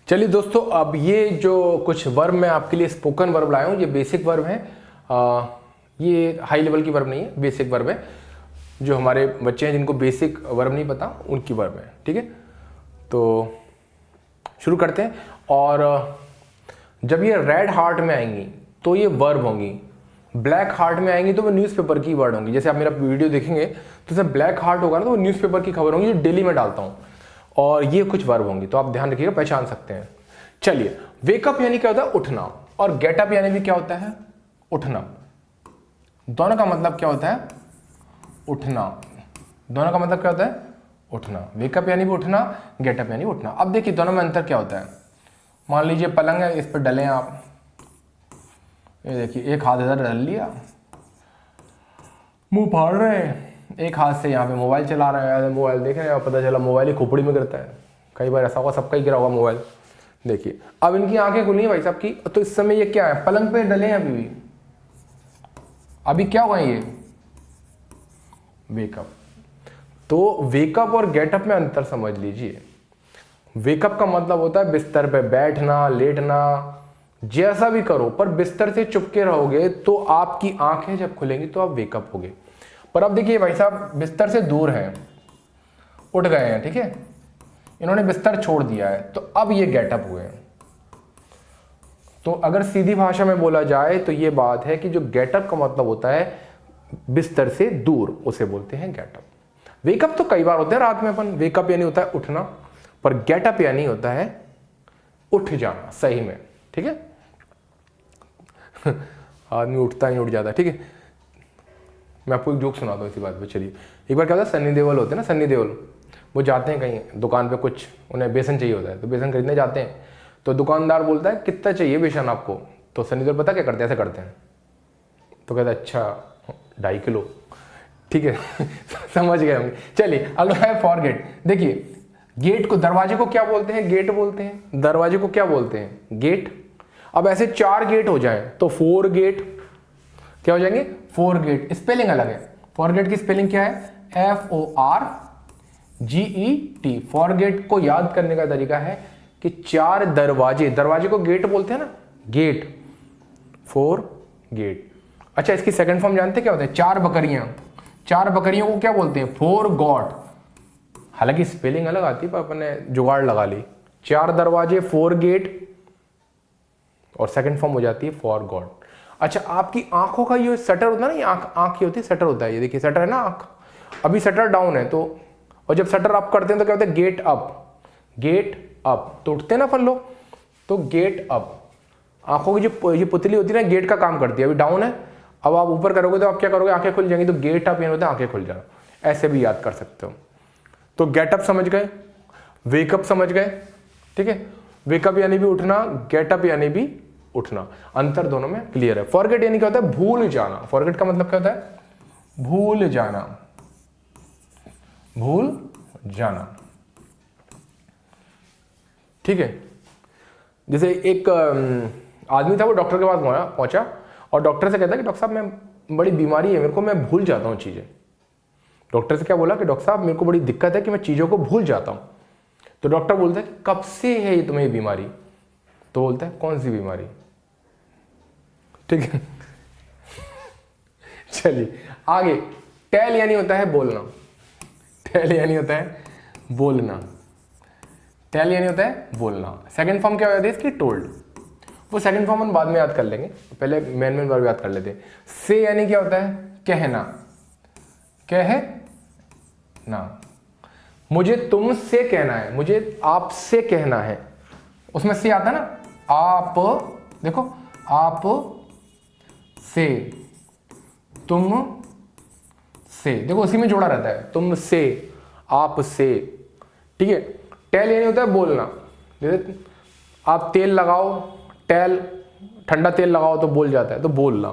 चलिए दोस्तों, अब ये जो कुछ वर्ब मैं आपके लिए स्पोकन वर्ब लाया हूँ, ये बेसिक वर्ब है। ये हाई लेवल की वर्ब नहीं है, बेसिक वर्ब है। जो हमारे बच्चे हैं जिनको बेसिक वर्ब नहीं पता उनकी वर्ब है। ठीक है, तो शुरू करते हैं। और जब ये रेड हार्ट में आएंगी तो ये वर्ब होंगी, ब्लैक हार्ट में आएंगी तो वो न्यूज़पेपर की वर्ड होंगी। जैसे आप मेरा वीडियो देखेंगे तो जैसे ब्लैक हार्ट होगा ना तो वो न्यूज़पेपर की खबर होंगी जो डेली में डालता हूँ, और ये कुछ वर्ब होंगी, तो आप ध्यान रखिएगा, पहचान सकते हैं। चलिए, वेकअप यानी क्या होता है? उठना, और गेटअप यानी भी क्या होता है? उठना। दोनों का मतलब क्या होता है? उठना। दोनों का मतलब क्या होता है? उठना। वेकअप यानी भी उठना, गेटअप यानी उठना। अब देखिए दोनों में अंतर क्या होता है। मान लीजिए पलंग है, इस पर डले आप, ये देखिए एक हाथ इधर डाल लिया, मुंह फाड़ रहे हैं, एक हाथ से यहाँ पे मोबाइल चला रहे हैं, मोबाइल देख रहे हैं, पता चला मोबाइल ही खोपड़ी में गिरता है। कई बार ऐसा होगा, सबका ही गिरा होगा मोबाइल। देखिए अब इनकी आंखें खुली हैं भाई साहब की, तो इस समय ये क्या है? पलंग पे डले हैं अभी भी। अभी क्या हुआ ये? वेकअप। तो वेकअप और गेटअप में अंतर समझ लीजिए। वेकअप का मतलब होता है बिस्तर पे बैठना, लेटना, जैसा भी करो, पर बिस्तर से चुपके रहोगे तो आपकी आंखें जब खुलेंगी तो आप वेकअप होगे। पर अब देखिए भाई साहब बिस्तर से दूर हैं, उठ गए हैं, ठीक है, इन्होंने बिस्तर छोड़ दिया है, तो अब ये गेटअप हुए हैं। तो अगर सीधी भाषा में बोला जाए तो ये बात है कि जो गेटअप का मतलब होता है बिस्तर से दूर, उसे बोलते हैं गेटअप। वेकअप तो कई बार होता है रात में अपन, वेकअप यानी होता है उठना, पर गेटअप यानी होता है उठ जाना सही में। ठीक है, आदमी उठता ही उठ जाता है। ठीक है, मैं आपको एक जोक सुनाता हूँ इसी बात पे। चलिए, एक बार क्या होता है, सन्नी देओल होते हैं ना, सन्नी देओल, वो जाते हैं कहीं दुकान पे, कुछ उन्हें बेसन चाहिए होता है, तो बेसन खरीदने जाते हैं। तो दुकानदार बोलता है कितना चाहिए बेसन आपको? तो सन्नी देओल पता क्या करते हैं? ऐसे करते हैं, तो कहते हैं अच्छा 2.5 किलो। ठीक है समझ गए होंगे। चलिए अगला है फॉरगेट। देखिए गेट को, दरवाजे को क्या बोलते हैं? गेट बोलते हैं। दरवाजे को क्या बोलते हैं? गेट। अब ऐसे 4 गेट हो जाए तो 4 गेट। क्या हो जाएंगे? 4 गेट। स्पेलिंग अलग है। फॉरगेट की स्पेलिंग क्या है? FORGET। फॉरगेट को याद करने का तरीका है कि 4 दरवाजे, दरवाजे को गेट बोलते हैं ना, गेट, 4 गेट। अच्छा, इसकी सेकंड फॉर्म जानते क्या होता है? 4 बकरियां। 4 बकरियों को क्या बोलते हैं? 4 गॉट। हालांकि स्पेलिंग अलग आती है पर अपन ने जुगाड़ लगा ली। 4 दरवाजे, 4 गेट, और सेकंड फॉर्म हो जाती है 4 गॉड। अच्छा, आपकी आंखों का ये शटर होता है ना, ये आंख ये होती है, शटर होता है, ये देखिए शटर है ना आंख, अभी शटर डाउन है, तो और जब शटर अप करते हैं तो क्या होता है? Get up. गेट अप, तो उठते हैं ना अपन लोग, तो गेट अप। आंखों की जो ये पुतली होती है ना, गेट का काम करती है। अभी डाउन है, अब आप ऊपर करोगे तो आप क्या करोगे? आंखें खुल जाएंगी, तो गेट अप यानी होता है आंखें खुल जाना। ऐसे भी याद कर सकते हो। तो गेटअप समझ गए, वेकअप समझ गए। ठीक है, वेकअप यानी भी उठना, गेटअप यानी भी उठना, अंतर दोनों में क्लियर है। फॉरगेट यानी क्या होता है? भूल जाना। फॉरगेट का मतलब क्या होता है? भूल जाना। भूल जाना। ठीक है, जैसे एक आदमी था, वो डॉक्टर के पास पहुंचा और डॉक्टर से कहता कि डॉक्टर साहब मैं बड़ी बीमारी है मेरे को, मैं भूल जाता हूँ चीजें। डॉक्टर से क्या बोला कि डॉक्टर साहब मेरे को बड़ी दिक्कत है कि मैं चीजों को भूल जाता हूँ। तो डॉक्टर बोलता है कब से है ये तुम्हें ये बीमारी? तो बोलता है कौन सी बीमारी? ठीक है चलिए आगे। टेल यानी होता है बोलना। टेल यानी होता है बोलना। टेल यानी होता है बोलना। सेकंड फॉर्म क्या हो जाती है इसकी? टोल्ड। वो सेकंड फॉर्म हम बाद में याद कर लेंगे, पहले मेन वर्ब याद कर लेते हैं। से यानी क्या होता है? कहना। कहना। मुझे तुमसे कहना है, मुझे आपसे कहना है, उसमें से आता है ना, आप, देखो आप से, तुम से, देखो उसी में जोड़ा रहता है, तुम से, आप से। ठीक है, टेल यानी होता है बोलना। जैसे आप तेल लगाओ, टेल, ठंडा तेल लगाओ तो बोल जाता है, तो बोलना।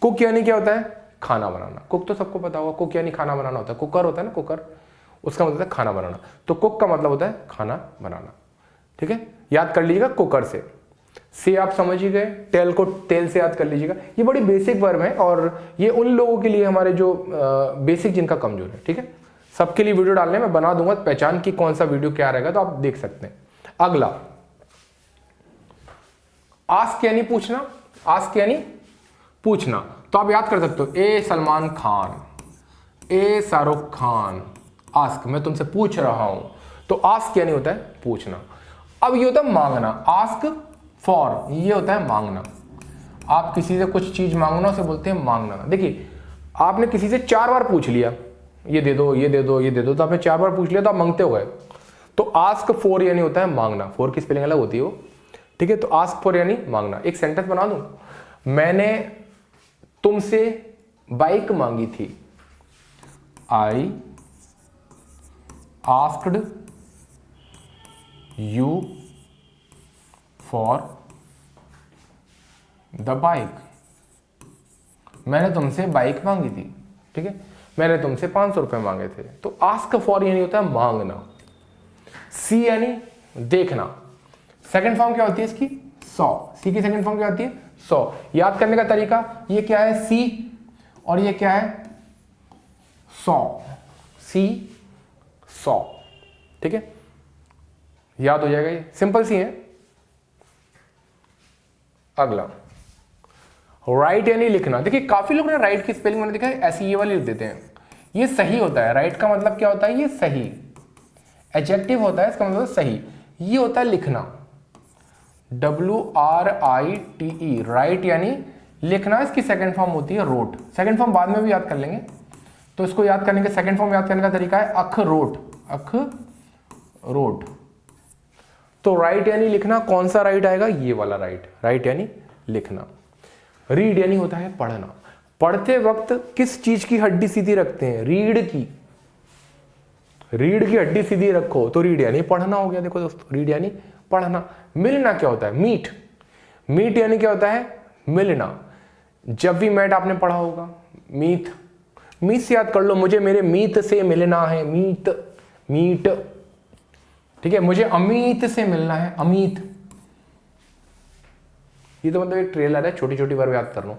कुक यानी क्या होता है? खाना बनाना। कुक तो सबको पता होगा, कुक यानी खाना बनाना होता है। कुकर होता है ना, कुकर, उसका मतलब है खाना बनाना। तो कुक का मतलब होता है खाना बनाना। ठीक है, याद कर लीजिएगा कुकर से आप समझ ही गए, टेल को तेल से याद कर लीजिएगा। ये बड़ी बेसिक वर्ब है और ये उन लोगों के लिए हमारे जो बेसिक जिनका कमजोर है। ठीक है, सबके लिए वीडियो डालने में बना दूंगा, पहचान की कौन सा वीडियो क्या रहेगा तो आप देख सकते हैं। अगला आस्क यानी पूछना, आस्क यानी पूछना। तो आप याद कर सकते हो, ए सलमान खान, ए शाहरुख खान, आस्क मैं तुमसे पूछ रहा हूं। तो आस्क यानी होता है पूछना। अब ये होता है मांगना, आस्क फॉर, ये होता है मांगना। आप किसी से कुछ चीज मांगना उसे बोलते हैं मांगना। देखिए आपने किसी से 4 बार पूछ लिया, ये दे दो, ये दे दो, ये दे दो, तो आपने 4 बार पूछ लिया तो आप मांगते हो गए। तो आस्क फॉर यानी होता है मांगना, फॉर की स्पेलिंग अलग होती है वो, ठीक है। तो आस्क फॉर यानी मांगना। एक सेंटेंस बना दूं, मैंने तुमसे बाइक मांगी थी, I asked you for the bike, मैंने तुमसे बाइक मांगी थी, ठीक है, मैंने तुमसे 500 रुपए मांगे थे। तो आस्क फॉर यानी होता है मांगना। सी यानी देखना, सेकंड फॉर्म क्या होती है इसकी, सौ। सी की सेकंड फॉर्म क्या होती है, 100। याद करने का तरीका, ये क्या है सी और ये क्या है 100, सी 100, ठीक है, याद हो जाएगा, ये सिंपल सी है। अगला राइट यानी लिखना। देखिए काफी लोग ना राइट की स्पेलिंग मैंने देखा है ऐसी ये वाली लिख देते हैं, ये सही होता है। राइट का मतलब क्या होता है, ये सही, एडजेक्टिव होता है, इसका मतलब सही। ये होता है लिखना, WRITE, राइट यानी लिखना। इसकी सेकंड फॉर्म होती है रोट। सेकंड फॉर्म बाद में भी याद कर लेंगे, तो इसको याद करने के सेकंड फॉर्म याद करने का तरीका है अखरोट, अखरोट। तो राइट यानी लिखना, कौन सा राइट आएगा, ये वाला राइट, राइट यानी लिखना। रीड यानी होता है पढ़ना। पढ़ते वक्त किस चीज की हड्डी सीधी रखते हैं, रीढ़ की, रीढ़ की हड्डी सीधी रखो तो रीड यानी पढ़ना हो गया। देखो दोस्तों, रीड यानी पढ़ना। मिलना क्या होता है, मीट, मीट यानी क्या होता है, मिलना। जब भी मैट आपने पढ़ा होगा, मीट, मीट से याद कर लो, मुझे मेरे मीत से मिलना है, मीट, मीट, ठीक है, मुझे अमित से मिलना है, अमित। ये तो मतलब एक ट्रेलर है, छोटी छोटी वर्ब याद कर लो।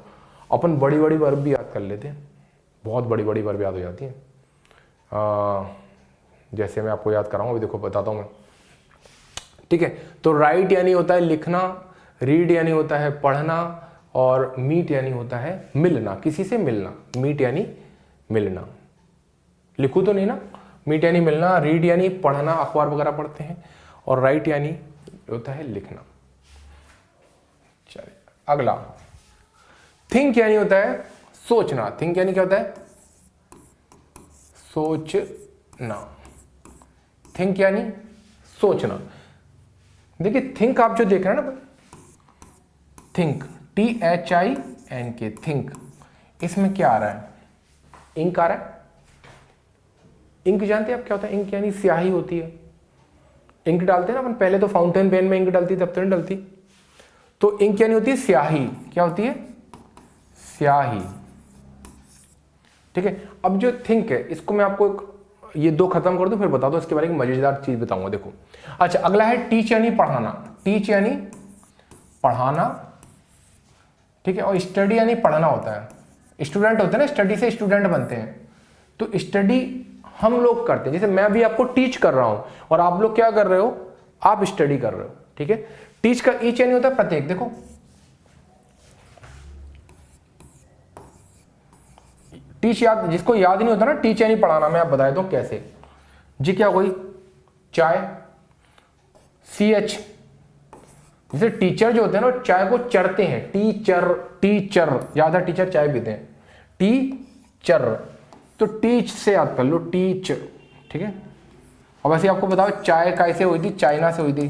अपन बड़ी बड़ी वर्ब भी याद कर लेते हैं, बहुत बड़ी बड़ी वर्ब याद हो जाती है। जैसे मैं आपको याद कराऊंगा, अभी देखो बताता हूं मैं, ठीक है। तो राइट यानी होता है लिखना, रीड यानी होता है पढ़ना, और मीट यानी होता है मिलना, किसी से मिलना। मीट यानी मिलना, लिखू तो नहीं ना, मीट यानी मिलना, रीड यानी पढ़ना, अखबार वगैरह पढ़ते हैं, और राइट यानी होता है लिखना। चलिए अगला, थिंक यानी होता है सोचना। थिंक यानी क्या होता है, सोचना। थिंक यानी सोचना। देखिए थिंक आप जो देख रहे हैं ना, थिंक, THINK, थिंक, इसमें क्या आ रहा है, इंक आ रहा है। इंक जानते हैं आप क्या होता है, इंक यानी स्याही होती है। इंक डालते हैं ना अपन, पहले तो फाउंटेन पेन में इंक डलती, तब तो नहीं डलती। तो इंक यानी होती है स्याही, क्या होती है, स्याही, ठीक है। अब जो थिंक है, इसको मैं आपको ये 2 खत्म कर दूं, फिर बता दो इसके बारे में मजेदार चीज बताऊंगा। देखो अच्छा, अगला है टीच यानी पढ़ाना। टीच यानी पढ़ाना, ठीक है, और स्टडी यानी पढ़ना होता है। स्टूडेंट होते हैं ना, स्टडी से स्टूडेंट बनते हैं, तो स्टडी हम लोग करते हैं। जैसे मैं भी आपको टीच कर रहा हूं, और आप लोग क्या कर रहे हो, आप स्टडी कर रहे हो, ठीक है। टीच का ईच यानी होता है प्रत्येक। देखो टीच याद, जिसको याद नहीं होता ना, टीच यानी पढ़ाना, मैं आप बता दूं कैसे जी। क्या कोई चाय, CH, जैसे टीचर जो होते हैं ना, चाय को चढ़ते हैं, टीचर, टीचर याद है, टीचर चाय पीते हैं, टीचर। तो टीच से याद कर लो, टीच, ठीक है। और वैसे आपको बताओ चाय कैसे हुई थी, चाइना से हुई थी।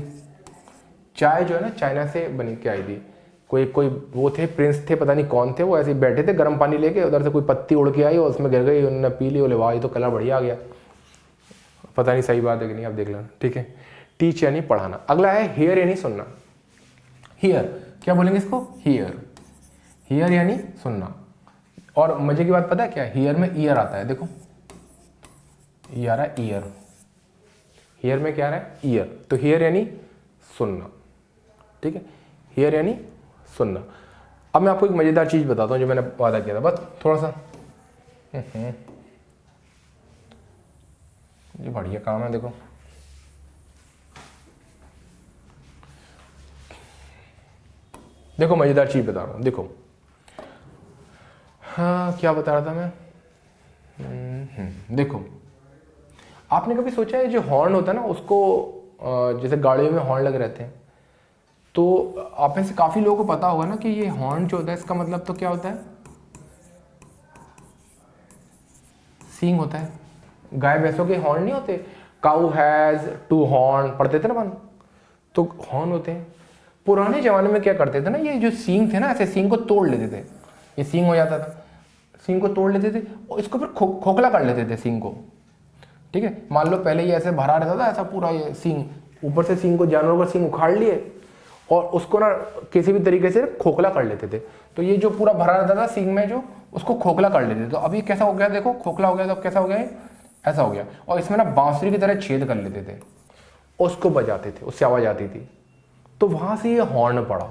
चाय जो है ना चाइना से बनी के आई थी। कोई वो थे, प्रिंस थे, पता नहीं कौन थे, वो ऐसे ही बैठे थे गर्म पानी लेके, उधर से कोई पत्ती उड़ के आई और उसमें गिर गई, उन्होंने पी ली, बोले वाह ये तो कलर बढ़िया आ गया। पता नहीं सही बात है कि नहीं, आप देख लेना, ठीक है। टीच यानी पढ़ाना। अगला है हियर यानी सुनना। हियर, क्या बोलेंगे इसको, हियर, हियर यानी सुनना। और मजे की बात पता है क्या, हियर में ईयर आता है। देखो ये आ रहा है ईयर, हियर में क्या आ रहा है, ईयर। तो हियर यानी सुनना, ठीक है, हियर यानी सुनना। अब मैं आपको एक मजेदार चीज बताता हूं जो मैंने वादा किया था, बस थोड़ा सा, ये बढ़िया काम है। देखो देखो मजेदार चीज बता रहा हूँ, देखो हाँ क्या बता रहा था मैं, देखो आपने कभी सोचा है जो हॉर्न होता है ना उसको जैसे गाड़ियों में हॉर्न लगे रहते हैं, तो आप में से काफी लोगों को पता होगा ना कि ये हॉर्न जो होता है इसका मतलब तो क्या होता है, सींग होता है। गाय भैंसों के हॉर्न नहीं होते, काउ हैज 2 हॉर्न पढ़ते थे ना अपन, तो हॉर्न होते हैं। पुराने जमाने में क्या करते थे ना, ये जो सींग थे ना ऐसे सींग को तोड़ लेते थे, ये सींग हो जाता था, सींग को तोड़ लेते थे और इसको फिर खोखला कर लेते थे सींग को, ठीक है। मान लो पहले ये ऐसे भरा रहता था ऐसा पूरा ये सींग, ऊपर से सींग को जानवरों का सींग उखाड़ लिए और उसको ना किसी भी तरीके से खोखला कर लेते थे, तो ये जो पूरा भरा रहता था सींग में जो उसको खोखला कर लेते थे। तो अभी कैसा हो गया, देखो खोखला हो गया, तो कैसा हो गया, ऐसा हो गया। और इसमें ना बांसुरी की तरह छेद कर लेते थे, उसको बजाते थे, उससे आवाज आती थी, तो वहां से ये हॉर्न पड़ा।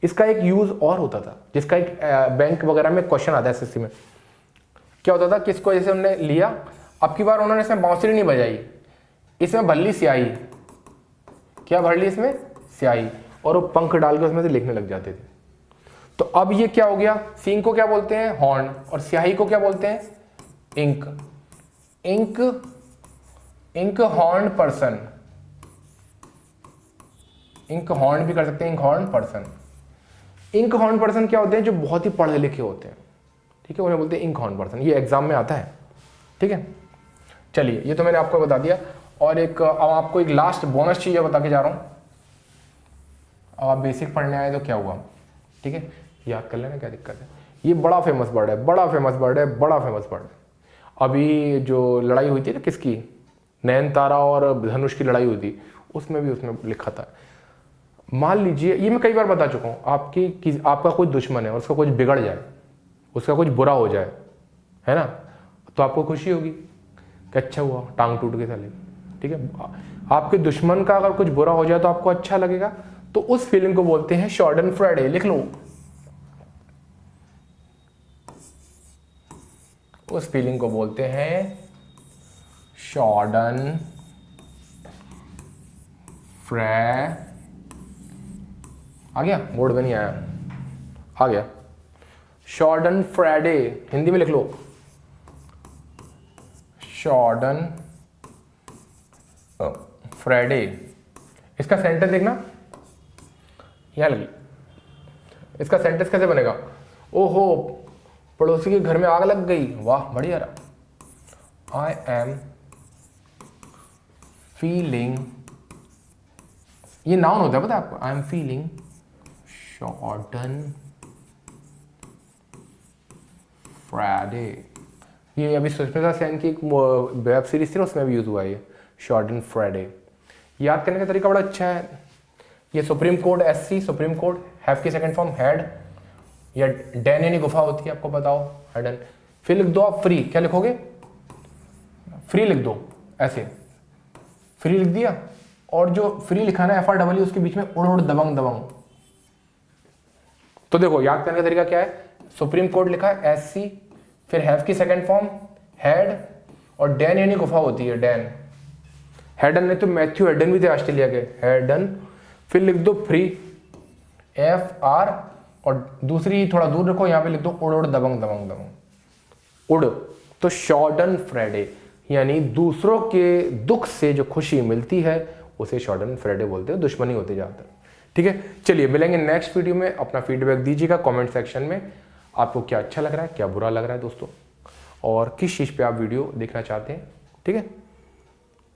इसका एक यूज और होता था, जिसका एक बैंक वगैरह में क्वेश्चन आता है एसएससी में। क्या होता था, किसको जैसे उन्होंने लिया, अब की बार उन्होंने इसमें बांसुरी नहीं बजाई, इसमें भर ली स्याही, क्या भर ली इसमें, स्याही, और वो पंख डाल के उसमें से लिखने लग जाते थे। तो अब ये क्या हो गया, सींग को क्या बोलते हैं, हॉर्न, और स्याही को क्या बोलते हैं, ink. Ink, ink horn person, ink horn भी कर सकते हैं, ink horn person. Ink horn person क्या होते हैं, जो बहुत ही पढ़े लिखे होते हैं, ठीक है, उन्हें बोलते हैं इंक हॉर्न पर्सन। ये एग्जाम में आता है, ठीक है। चलिए ये तो मैंने आपको बता दिया, और एक अब आपको एक लास्ट बोनस चीज बता के जा रहा हूं। अब आप बेसिक पढ़ने आए तो क्या हुआ, ठीक है, याद कर लेना, क्या दिक्कत है। ये बड़ा फेमस वर्ड है, बड़ा फेमस वर्ड है, बड़ा फेमस वर्ड है। अभी जो लड़ाई हुई थी ना किसकी, नयनतारा और धनुष की लड़ाई हुई थी, उसमें भी उसमें लिखा था। मान लीजिए, ये मैं कई बार बता चुका हूँ, आपका कोई दुश्मन है और उसका कुछ बिगड़ जाए, उसका कुछ बुरा हो जाए, है ना, तो आपको खुशी होगी कि अच्छा हुआ, टांग टूट गई साले, ठीक है। आपके दुश्मन का अगर कुछ बुरा हो जाए तो आपको अच्छा लगेगा, तो उस फीलिंग को बोलते हैं शॉर्डनफ्राइडे। लिख लो, उस फीलिंग को बोलते हैं शॉर्डन फ्रे, आ गया, बोर्ड में नहीं आया, आ गया, शॉर्डन फ्राइडे, हिंदी में लिख लो, शॉर्डन फ्राइडे। इसका सेंटेंस देखना, यहां लगी, इसका सेंटेंस कैसे बनेगा, ओहो पड़ोसी के घर में आग लग गई, वाह बढ़िया रहा। आई एम फीलिंग, ये नाउन होता है पता है आपको, आई एम फीलिंग शॉर्डन फ्राइडे। ये अभी सुष्मिता सेन की एक वेब सीरीज थी ना, उसमें भी यूज हुआ है ये शॉर्डन फ्राइडे। याद करने का तरीका बड़ा अच्छा है। ये supreme court, SC supreme court, have की सेकंड फॉर्म हेड, या डैन यानी गुफा होती है, आपको बताओ, हेडन। फिर लिख दो आप फ्री, क्या लिखोगे, फ्री लिख दो, ऐसे फ्री लिख दिया, और जो फ्री लिखा ना FRW, उसके बीच में उड़ उड़ दबंग दबंग। तो देखो याद करने का तरीका क्या है, सुप्रीम कोर्ट लिखा है एससी, फिर हैव की सेकंड फॉर्म हेड, और डैन यानी गुफा होती है, डैन, हेडन नहीं तो मैथ्यू हेडन भी थे ऑस्ट्रेलिया के, हेडन। फिर लिख दो फ्री, FR, और दूसरी थोड़ा दूर रखो, यहां पे लिख दो उड़ उड़ दबंग दबंग दबंग, उड़। तो शॉर्डन फ्राइडे, यानी दूसरों के दुख से जो खुशी मिलती है उसे शॉर्डन फ्राइडे बोलते हैं, दुश्मनी होते जाता है, ठीक है। चलिए मिलेंगे नेक्स्ट वीडियो में, अपना फीडबैक दीजिएगा कमेंट सेक्शन में, आपको क्या अच्छा लग रहा है, क्या बुरा लग रहा है दोस्तों, और किस चीज़ पे आप वीडियो देखना चाहते हैं, ठीक है।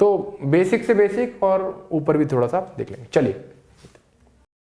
तो बेसिक से बेसिक और ऊपर भी थोड़ा सा देख लेंगे। चलिए।